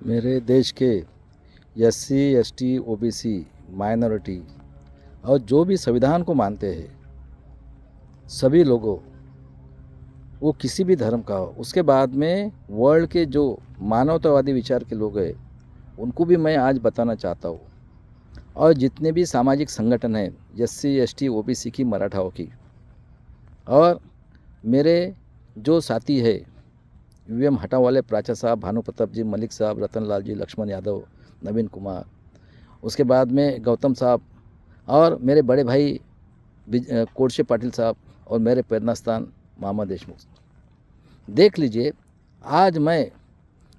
मेरे देश के एससी, एसटी, ओबीसी, माइनॉरिटी और जो भी संविधान को मानते हैं सभी लोगों, वो किसी भी धर्म का हो, उसके बाद में वर्ल्ड के जो मानवतावादी विचार के लोग हैं उनको भी मैं आज बताना चाहता हूँ। और जितने भी सामाजिक संगठन हैं एससी, एसटी, ओबीसी की, मराठाओं की, और मेरे जो साथी है यूएम हटाओ वाले प्राचा साहब, भानु प्रताप जी, मलिक साहब, रतन लाल जी, लक्ष्मण यादव, नवीन कुमार, उसके बाद में गौतम साहब, और मेरे बड़े भाई कोडशे पाटिल साहब, और मेरे प्रेरणा स्थान मामा देशमुख। देख लीजिए, आज मैं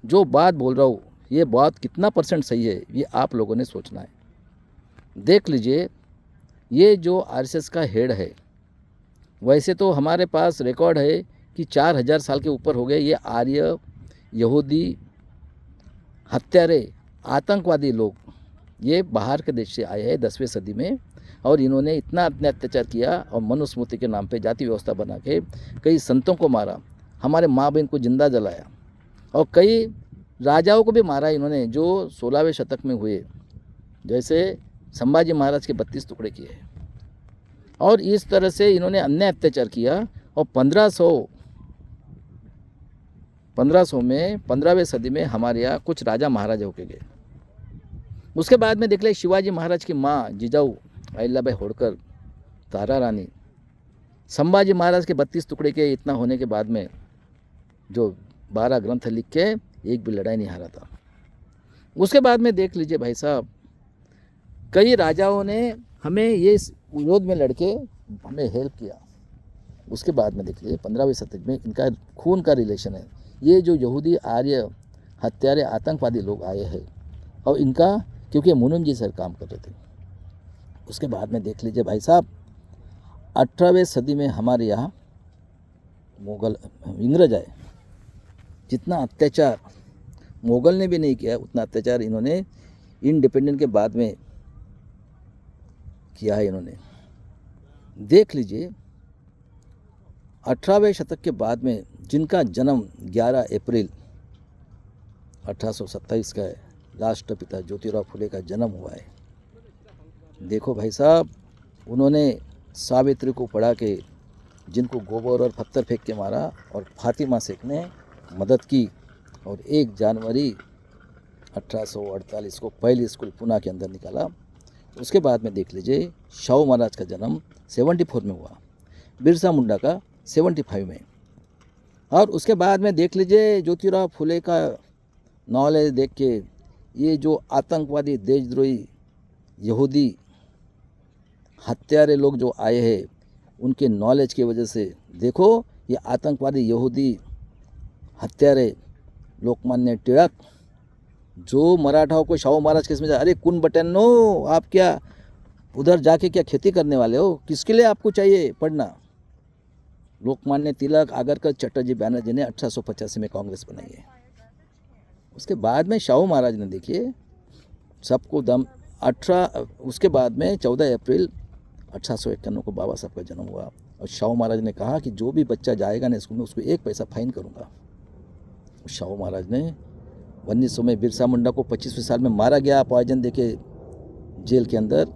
जो बात बोल रहा हूँ ये बात कितना परसेंट सही है ये आप लोगों ने सोचना है। देख लीजिए, ये जो आरएसएस का हेड है, वैसे तो हमारे पास रिकॉर्ड है कि 4000 साल के ऊपर हो गए ये आर्य, यहूदी, हत्यारे, आतंकवादी लोग ये बाहर के देश से आए हैं 10वीं सदी में, और इन्होंने इतना अत्याचार किया और मनुस्मृति के नाम पे जाति व्यवस्था बना के कई संतों को मारा, हमारे माँ बहन को जिंदा जलाया, और कई राजाओं को भी मारा इन्होंने जो 16वें शतक में हुए, जैसे संभाजी महाराज के 32 टुकड़े किए। और इस तरह से इन्होंने अन्य अत्याचार किया, और 1500 में 15वीं सदी में हमारे यहाँ कुछ राजा महाराजा होके गए। उसके बाद में देख ले शिवाजी महाराज की माँ जिजाऊ अहिल्याबाई होड़कर, तारा रानी, संभाजी महाराज के 32 टुकड़े के इतना होने के बाद में जो 12 ग्रंथ लिख के एक भी लड़ाई नहीं हारा था। उसके बाद में देख लीजिए भाई साहब, कई राजाओं ने हमें ये विरोध में लड़के हमें हेल्प किया। उसके बाद में देख लीजिए 15वीं शतक में इनका खून का रिलेशन है। ये जो यहूदी, आर्य, हत्यारे, आतंकवादी लोग आए हैं, और इनका क्योंकि मुनीम जी सर काम कर रहे थे। उसके बाद में देख लीजिए भाई साहब, 18वीं सदी में हमारे यहाँ मुगल, इंग्रज आए। जितना अत्याचार मुगल ने भी नहीं किया उतना अत्याचार इन्होंने इंडिपेंडेंट के बाद में किया है इन्होंने। देख लीजिए, 18वें शतक के बाद में जिनका जन्म 11 अप्रैल 1827 का है, राष्ट्रपिता ज्योतिराव फुले का जन्म हुआ है। देखो भाई साहब, उन्होंने सावित्री को पढ़ा के जिनको गोबर और पत्थर फेंक के मारा, और फातिमा शेख ने मदद की, और 1 जनवरी 1848 को पहली स्कूल पुणे के अंदर निकाला। उसके बाद में देख लीजिए, शाहू महाराज का जन्म 74 में हुआ, बिरसा मुंडा का 75 में। और उसके बाद में देख लीजिए, ज्योतिराव फुले का नॉलेज देख के ये जो आतंकवादी, देशद्रोही, यहूदी, हत्यारे लोग जो आए हैं उनके नॉलेज की वजह से देखो, ये आतंकवादी, यहूदी, हत्यारे, लोकमान्य टिळक जो मराठाओं को शाहू महाराज के इसमें, अरे कुन बटनो, आप क्या उधर जाके क्या खेती करने वाले हो, किसके लिए आपको चाहिए पढ़ना। लोकमान्य तिलक, आगरकर, चटर्जी, बैनर्जी ने 1885 में कांग्रेस बनाई है। उसके बाद में शाहू महाराज ने देखिए सबको दम 18, उसके बाद में 14 अप्रैल 1851 को बाबा साहब का जन्म हुआ, और शाहू महाराज ने कहा कि जो भी बच्चा जाएगा ना स्कूल में उसको 1 पैसा फाइन करूँगा। शाहू महाराज ने 1900 में बिरसा मुंडा को 25वें साल में मारा गया पॉइजन देके जेल के अंदर,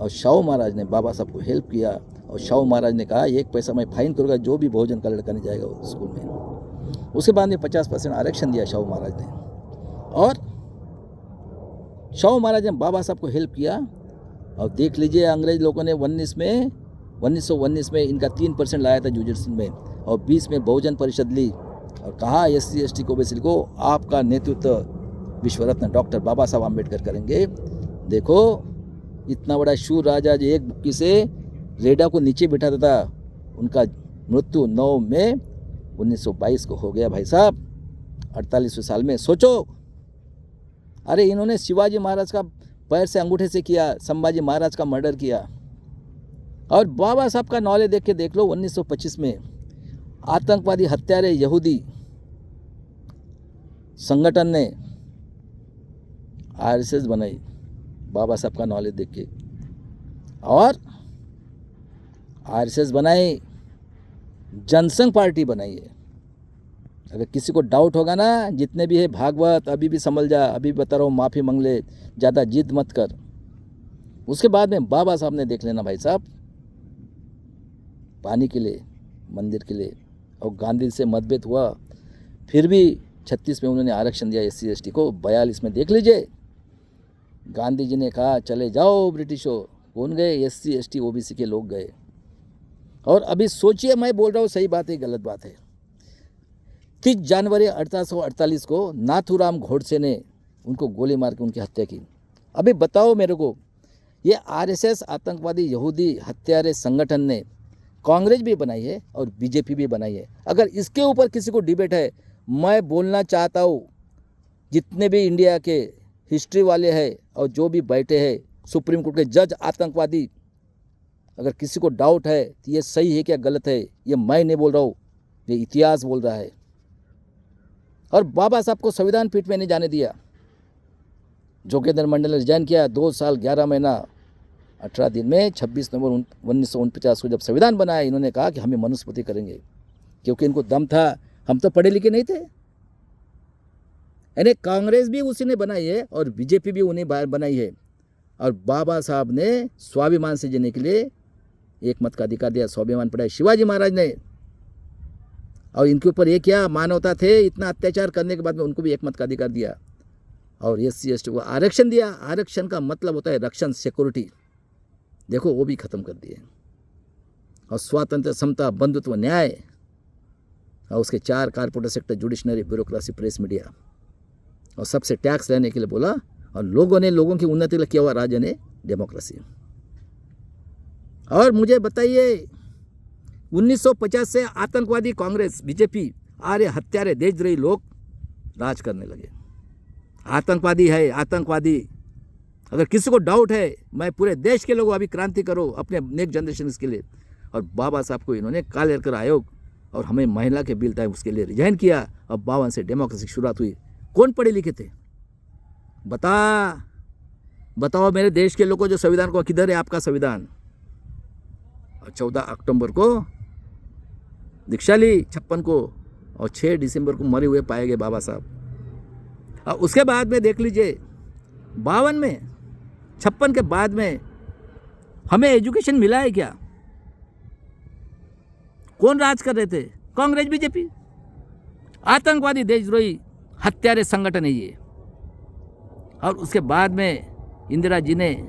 और शाहू महाराज ने बाबा साहब को हेल्प किया, और शाहू महाराज ने कहा 1 पैसा मैं फाइन करूँगा जो भी भोजन का लड़का नहीं जाएगा स्कूल में। उसके बाद में 50% आरक्षण दिया शाहू महाराज ने, और शाहू महाराज ने बाबा साहब को हेल्प किया। और देख लीजिए, अंग्रेज लोगों ने 1919 में इनका 3% लाया था जुजिर्सिन में, और 20 में बहुजन परिषद ली, और कहा एससी, एसटी को, ओबीसी को आपका नेतृत्व विश्व रत्न डॉक्टर बाबा साहब आम्बेडकर करेंगे। देखो, इतना बड़ा शूर राजा जो एक बुक्की से रेडा को नीचे बिठाता था, उनका मृत्यु 9 मई 1922 को हो गया भाई साहब, 48वें साल में। सोचो, अरे इन्होंने शिवाजी महाराज का पैर से अंगूठे से किया, संभाजी महाराज का मर्डर किया। और बाबा साहब का नॉलेज देख के देख लो, 1925 में आतंकवादी, हत्यारे, यहूदी संगठन ने आरएसएस बनाई बाबा साहब का नॉलेज देख के, और आरएसएस बनाई, जनसंघ पार्टी बनाई है। अगर किसी को डाउट होगा ना, जितने भी है भागवत अभी भी संभल जा, अभी बता रहा हूँ, माफ़ी मांग ले, ज़्यादा जिद मत कर। उसके बाद में बाबा साहब ने देख लेना भाई साहब, पानी के लिए, मंदिर के लिए, और गांधी से मतभेद हुआ, फिर भी 36 में उन्होंने आरक्षण दिया SC ST को। 42 में देख लीजिए, गांधी जी ने कहा चले जाओ ब्रिटिशों, कौन गए? SC ST OBC के लोग गए। और अभी सोचिए, मैं बोल रहा हूँ सही बात है गलत बात है, 30 जनवरी 1848 को नाथूराम गोडसे ने उनको गोली मार के उनकी हत्या की। अभी बताओ मेरे को, ये RSS आतंकवादी यहूदी हत्यारे संगठन ने कांग्रेस भी बनाई है और BJP भी बनाई है। अगर इसके ऊपर किसी को डिबेट है, मैं बोलना चाहता हूँ, जितने भी इंडिया के हिस्ट्री वाले हैं और जो भी बैठे हैं सुप्रीम कोर्ट के जज आतंकवादी, अगर किसी को डाउट है तो ये सही है क्या गलत है, ये मैं नहीं बोल रहा हूँ, ये इतिहास बोल रहा है। और बाबा साहब को संविधान पीठ में नहीं जाने दिया। जोगेंद्र मंडल ने रिजाइन किया, 2 साल 11 महीना 18 दिन में 26 नवंबर 1949 को जब संविधान बनाया, इन्होंने कहा कि हमें मनुस्मृति करेंगे, क्योंकि इनको दम था। हम तो पढ़े लिखे नहीं थे। यानी कांग्रेस भी उसी ने बनाई है और BJP भी उन्हें बनाई है। और बाबा साहब ने स्वाभिमान से जीने के लिए एक मत का अधिकार दिया। स्वाभिमान पढ़ाया शिवाजी महाराज ने, और इनके ऊपर ये क्या मानवता थे, इतना अत्याचार करने के बाद में उनको भी एक मत का अधिकार दिया। और SC ST को आरक्षण दिया। आरक्षण का मतलब होता है रक्षण, सिक्योरिटी। देखो वो भी खत्म कर दिए। और स्वातंत्र, समता, बंधुत्व, न्याय, और उसके 4 corporate sector, judiciary, bureaucracy, press, media, और सबसे टैक्स लेने के लिए बोला। और लोगों ने लोगों की उन्नति के लिए किया हुआ राज्य ने डेमोक्रेसी। और मुझे बताइए, 1950 से आतंकवादी कांग्रेस, BJP, आर्य हत्यारे, देशद्रोही लोग राज करने लगे। आतंकवादी है, आतंकवादी। अगर किसी को डाउट है, मैं पूरे देश के लोगों अभी क्रांति करो अपने नेक्स्ट जनरेशन के लिए। और बाबा साहब को इन्होंने काले कर आयोग और हमें महिला के बिल था उसके लिए रिजाइन किया। अब 52 से डेमोक्रेसी की शुरुआत हुई। कौन पढ़े लिखे थे? बताओ मेरे देश के लोगों, जो संविधान को, किधर है आपका संविधान? 14 अक्टूबर को दीक्षा ली 56 को, और 6 दिसंबर को मरे हुए पाए गए बाबा साहब। और उसके बाद में देख लीजिए, 52 में, 56 के बाद में हमें एजुकेशन मिला है क्या? कौन राज कर रहे थे? कांग्रेस, BJP। आतंकवादी, देशद्रोही, हत्यारे संगठन है ये। और उसके बाद में इंदिरा जी ने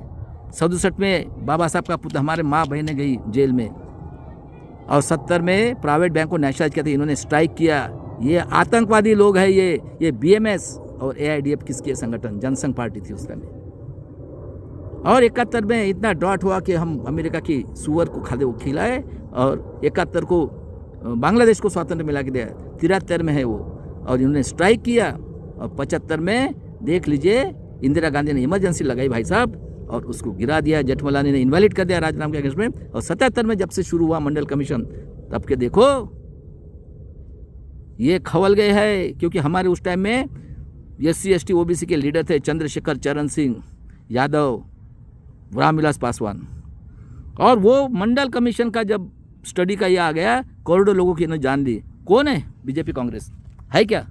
67 में बाबा साहब का पुत्र, हमारे माँ बहनें गई जेल में। और 70 में प्राइवेट बैंक को नेशनलाइज किया था, इन्होंने स्ट्राइक किया। ये आतंकवादी लोग हैं। ये BMS और AIDF किसके संगठन, जनसंघ पार्टी थी उस समय। और 71 में इतना डॉट हुआ कि हम अमेरिका की सुअर को खिलाए, और 71 को बांग्लादेश को स्वातंत्र मिला के दिया। 73 में है वो, और इन्होंने स्ट्राइक किया। और 75 में देख लीजिए, इंदिरा गांधी ने इमरजेंसी लगाई भाई साहब, और उसको गिरा दिया। जेठमलानी ने इनवैलिड कर दिया राजनाम के अगेंस्ट में। और 77 में जब से शुरू हुआ मंडल कमीशन, तब के देखो ये खवल गए हैं। क्योंकि हमारे उस टाइम में SC ST OBC के लीडर थे चंद्रशेखर चरण सिंह यादव, रामविलास पासवान। और वो मंडल कमीशन का जब स्टडी का ये आ गया, करोड़ों लोगों की इन्होंने जान ली। कौन है? BJP, कांग्रेस है क्या?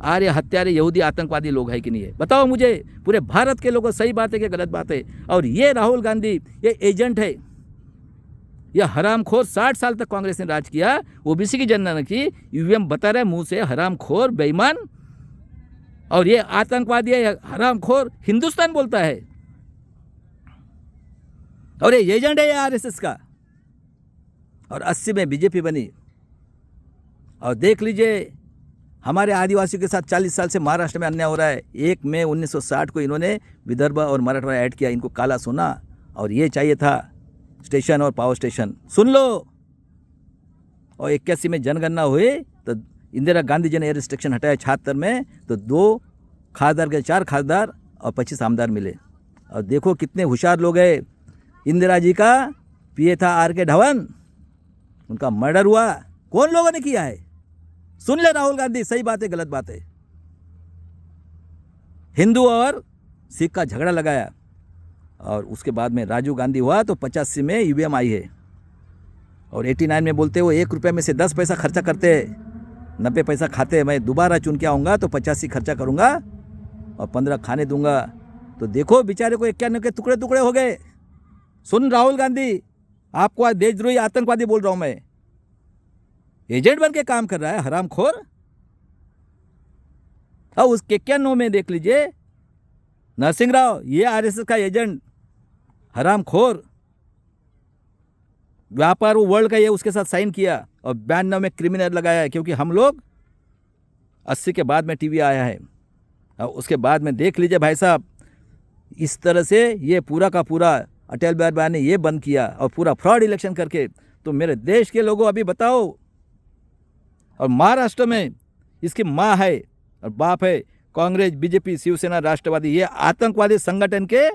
आर्य हत्यारे, यहूदी, आतंकवादी लोग है कि नहीं है? बताओ मुझे, पूरे भारत के लोगों, सही बात है कि गलत बात है? और ये राहुल गांधी, ये एजेंट है, ये हरामखोर। 60 साल तक कांग्रेस ने राज किया, OBC की जनगणना की। UVM बता रहे मुंह से, हरामखोर, बेईमान, और ये आतंकवादी है, हरामखोर, हिंदुस्तान बोलता है। और ये एजेंट है RSS का। और 80 में BJP बनी। और देख लीजिए, हमारे आदिवासियों के साथ 40 साल से महाराष्ट्र में अन्याय हो रहा है। 1 मई 1960 को इन्होंने विदर्भ और मराठवाड़ा ऐड किया। इनको काला सोना और ये चाहिए था, स्टेशन और पावर स्टेशन। सुन लो। और 81 में जनगणना हुई तो इंदिरा गांधी जी ने रिस्ट्रिक्शन हटाया। 76 में तो 2 खासदार के 4 खासदार और 25 आमदार मिले। और देखो कितने होशियार लोग हैं। इंदिरा जी का PA था RK धवन, उनका मर्डर हुआ। कौन लोगों ने किया है? सुन ले राहुल गांधी, सही बात है गलत बात है? हिंदू और सिख का झगड़ा लगाया। और उसके बाद में राजीव गांधी हुआ तो 85 में UVM आई है। और 89 में बोलते वो 1 रुपये में से 10 पैसा खर्चा करते हैं। 90 पैसा खाते, मैं दोबारा चुन के आऊँगा तो 85 खर्चा करूँगा और 15 खाने दूंगा। तो देखो बेचारे को 91 के टुकड़े टुकड़े हो गए। सुन राहुल गांधी, आपको आज देशद्रोही आतंकवादी बोल रहा हूँ मैं। एजेंट बन के काम कर रहा है हरामखोर। और उस 91 में देख लीजिए नरसिंह राव, ये आरएसएस का एजेंट हरामखोर, व्यापार वो वर्ल्ड का ये उसके साथ साइन किया और 92 में क्रिमिनल लगाया है, क्योंकि हम लोग 80 के बाद में टीवी आया है। और उसके बाद में देख लीजिए भाई साहब, इस तरह से ये पूरा का पूरा अटल बिहारी ने ये बंद किया और पूरा फ्रॉड इलेक्शन करके। तो मेरे देश के लोगों अभी बताओ, और महाराष्ट्र में इसकी माँ है और बाप है कांग्रेस, बीजेपी, शिवसेना, राष्ट्रवादी, ये आतंकवादी संगठन के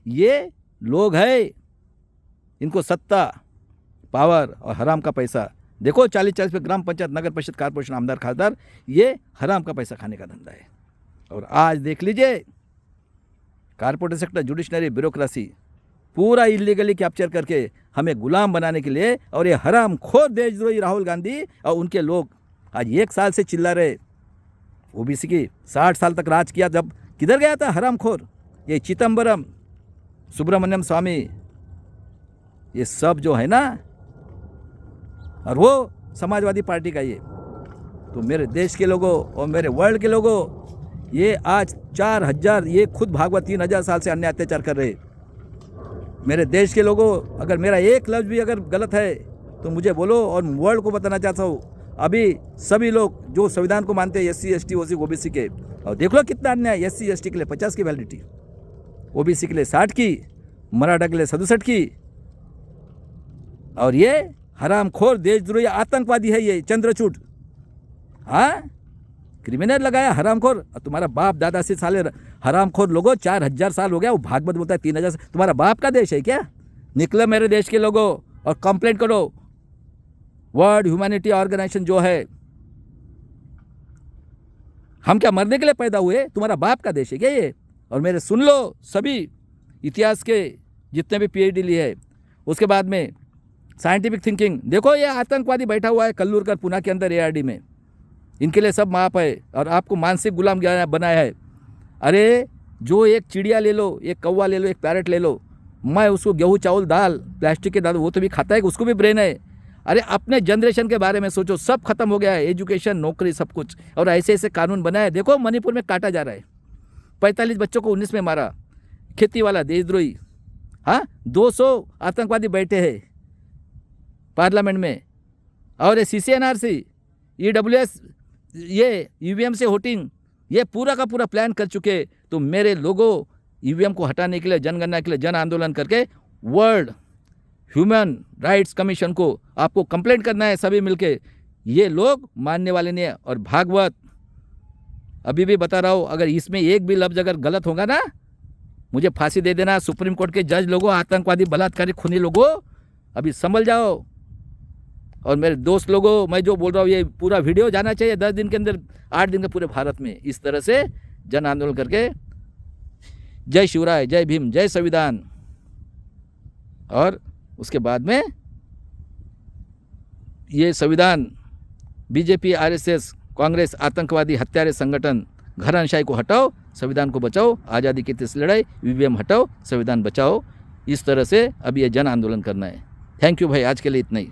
ये लोग हैं। इनको सत्ता, पावर और हराम का पैसा देखो, 40-40 पे ग्राम पंचायत, नगर परिषद, कारपोरेशन, आमदार, खासदार, ये हराम का पैसा खाने का धंधा है। और आज देख लीजिए कारपोरेट सेक्टर, जुडिशनरी, ब्यूरोक्रेसी पूरा इलीगली कैप्चर करके हमें गुलाम बनाने के लिए, और ये हराम खोर देशद्रोही राहुल गांधी और उनके लोग आज 1 साल से चिल्ला रहे। ओबीसी की 60 साल तक राज किया, जब किधर गया था हराम खोर? ये चिदम्बरम, सुब्रमण्यम स्वामी, ये सब जो है ना, और वो समाजवादी पार्टी का ये। तो मेरे देश के लोगों और मेरे वर्ल्ड के लोगों, ये आज 4000, ये खुद भागवत 3000 साल से अन्याय अत्याचार कर रहे। मेरे देश के लोगों, अगर मेरा एक लफ्ज़ भी अगर गलत है तो मुझे बोलो। और वर्ल्ड को बताना चाहता हूँ, अभी सभी लोग जो संविधान को मानते हैं, SC, ST, OC, OBC के, और देख लो कितना अन्याय। SC, ST के लिए 50 की वैलिडिटी, OBC के लिए 60 की, मराठा के लिए 67 की। और ये हरामखोर देशद्रोही आतंकवादी है ये चंद्रचूड। हाँ, क्रिमिनल लगाया हरामखोर। और तुम्हारा बाप दादा से साले हरामखोर लोगों, 4000 साल हो गया। वो भागवत बोलता है 3000 से। तुम्हारा बाप का देश है क्या? निकलो मेरे देश के लोगों और कंप्लेंट करो वर्ल्ड ह्यूमैनिटी ऑर्गेनाइजेशन जो है। हम क्या मरने के लिए पैदा हुए? तुम्हारा बाप का देश है क्या ये? और मेरे सुन लो सभी इतिहास के जितने भी PhD लिए है, उसके बाद में साइंटिफिक थिंकिंग, देखो ये आतंकवादी बैठा हुआ है कल्लूरकर पुणे के अंदर ARD में, इनके लिए सब माप है और आपको मानसिक गुलाम बनाया है। अरे जो एक चिड़िया ले लो, एक कौवा ले लो, एक पैरट ले लो, मैं उसको गेहूँ चावल दाल प्लास्टिक के दाल वो तो भी खाता है, उसको भी ब्रेन है। अरे अपने जनरेशन के बारे में सोचो, सब खत्म हो गया है, एजुकेशन, नौकरी, सब कुछ। और ऐसे ऐसे कानून बनाए, देखो मणिपुर में काटा जा रहा है, 45 बच्चों को 19 में मारा, खेती वाला देशद्रोही। हाँ, 200 आतंकवादी बैठे हैं पार्लियामेंट में। और ये CCNRC, EWS, ये EVM से वोटिंग, ये पूरा का पूरा प्लान कर चुके। तो मेरे लोगों, EVM को हटाने के लिए, जनगणना के लिए जन आंदोलन करके वर्ल्ड ह्यूमन राइट्स कमीशन को आपको कंप्लेंट करना है सभी मिलके। ये लोग मानने वाले नहीं है। और भागवत अभी भी बता रहा हूँ, अगर इसमें एक भी लफ्ज़ अगर गलत होगा ना, मुझे फांसी दे देना। सुप्रीम कोर्ट के जज लोगों, आतंकवादी, बलात्कारी, खूनी लोगों, अभी संभल जाओ। और मेरे दोस्त लोगों, मैं जो बोल रहा हूँ ये पूरा वीडियो जाना चाहिए 10 दिन के अंदर, 8 दिन के पूरे भारत में। इस तरह से जन आंदोलन करके जय शिवराय, जय भीम, जय संविधान। और उसके बाद में ये संविधान, बीजेपी, RSS, कांग्रेस, आतंकवादी, हत्यारे संगठन, घरानशाही को हटाओ, संविधान को बचाओ, आज़ादी की तीसरी लड़ाई, EVM हटाओ, संविधान बचाओ। इस तरह से अब ये जन आंदोलन करना है। थैंक यू भाई, आज के लिए इतना ही।